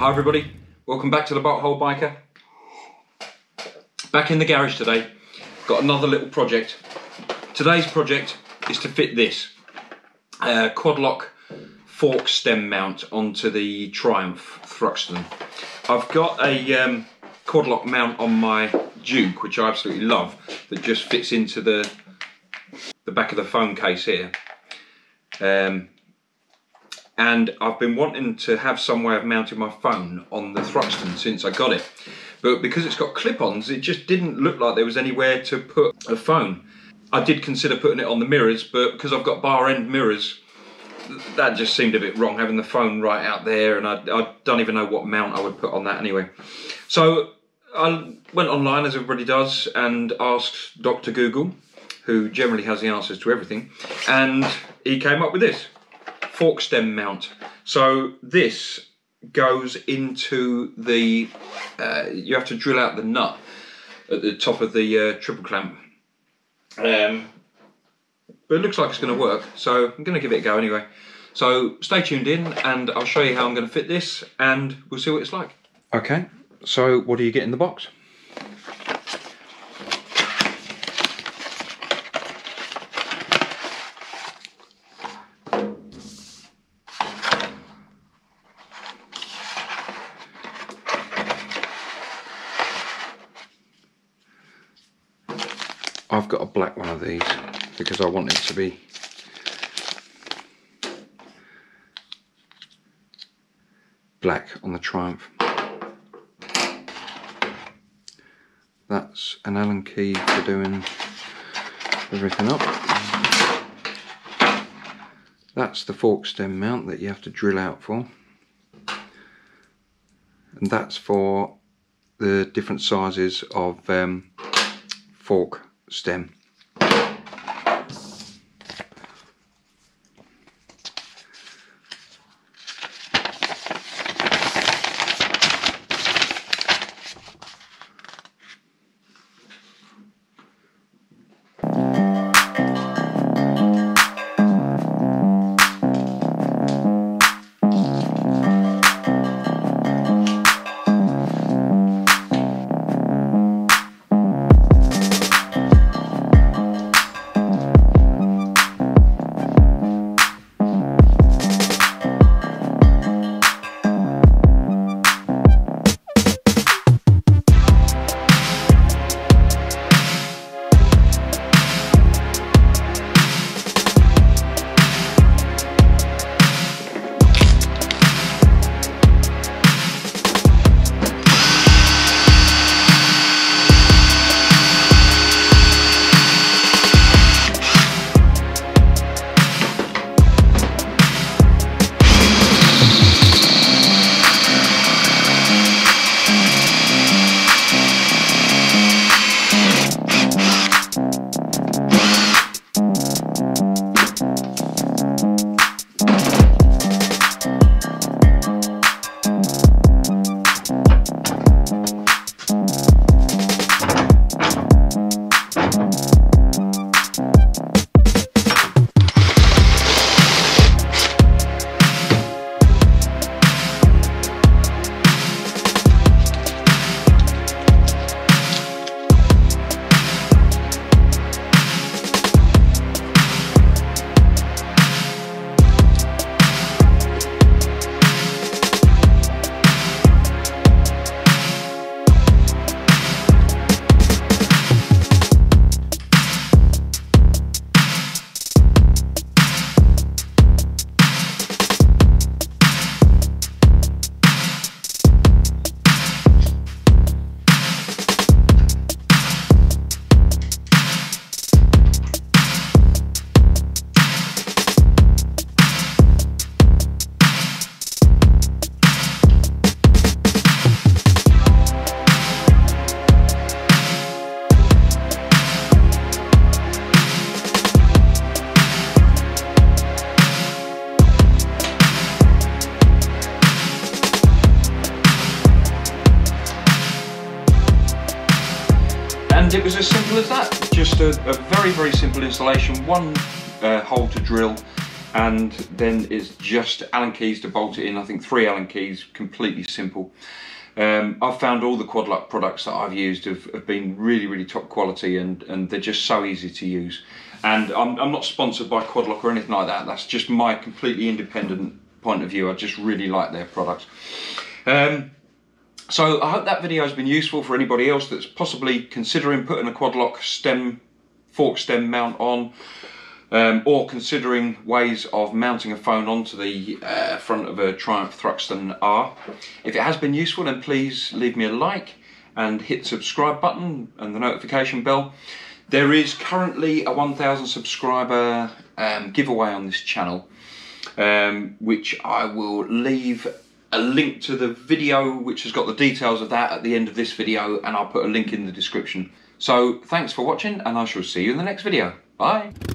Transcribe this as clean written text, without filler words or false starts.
Hi everybody, welcome back to the Bolt Hole Biker. Back in the garage today, got another little project. Today's project is to fit this quad lock fork stem mount onto the Triumph Thruxton. I've got a quad lock mount on my Duke, which I absolutely love, that just fits into the back of the phone case here. And I've been wanting to have some way of mounting my phone on the Thruxton since I got it. But because it's got clip-ons, it just didn't look like there was anywhere to put a phone. I did consider putting it on the mirrors, but because I've got bar end mirrors, that just seemed a bit wrong, having the phone right out there, and I don't even know what mount I would put on that anyway. So I went online, as everybody does, and asked Dr. Google, who generally has the answers to everything, and he came up with this fork stem mount. So this goes into the, you have to drill out the nut at the top of the triple clamp. But it looks like it's going to work, so I'm going to give it a go anyway. So stay tuned in and I'll show you how I'm going to fit this and we'll see what it's like. Okay, so what do you get in the box? I've got a black one of these because I want it to be black on the Triumph. That's an Allen key for doing everything up. That's the fork stem mount that you have to drill out for. And that's for the different sizes of fork stem. And it was as simple as that. Just a very, very simple installation. One hole to drill and then it's just Allen keys to bolt it in. I think 3 Allen keys, completely simple. I've found all the Quad-Lock products that I've used have been really top quality, and they're just so easy to use. And I'm not sponsored by Quad-Lock or anything like that. That's just my completely independent point of view. I just really like their products. So I hope that video has been useful for anybody else that's possibly considering putting a Quad-Lock fork stem mount on, or considering ways of mounting a phone onto the front of a Triumph Thruxton R. If it has been useful, then please leave me a like and hit the subscribe button and the notification bell. There is currently a 1,000 subscriber giveaway on this channel, which I will leave a link to the video which has got the details of that at the end of this video, and I'll put a link in the description. So thanks for watching, and I shall see you in the next video. Bye.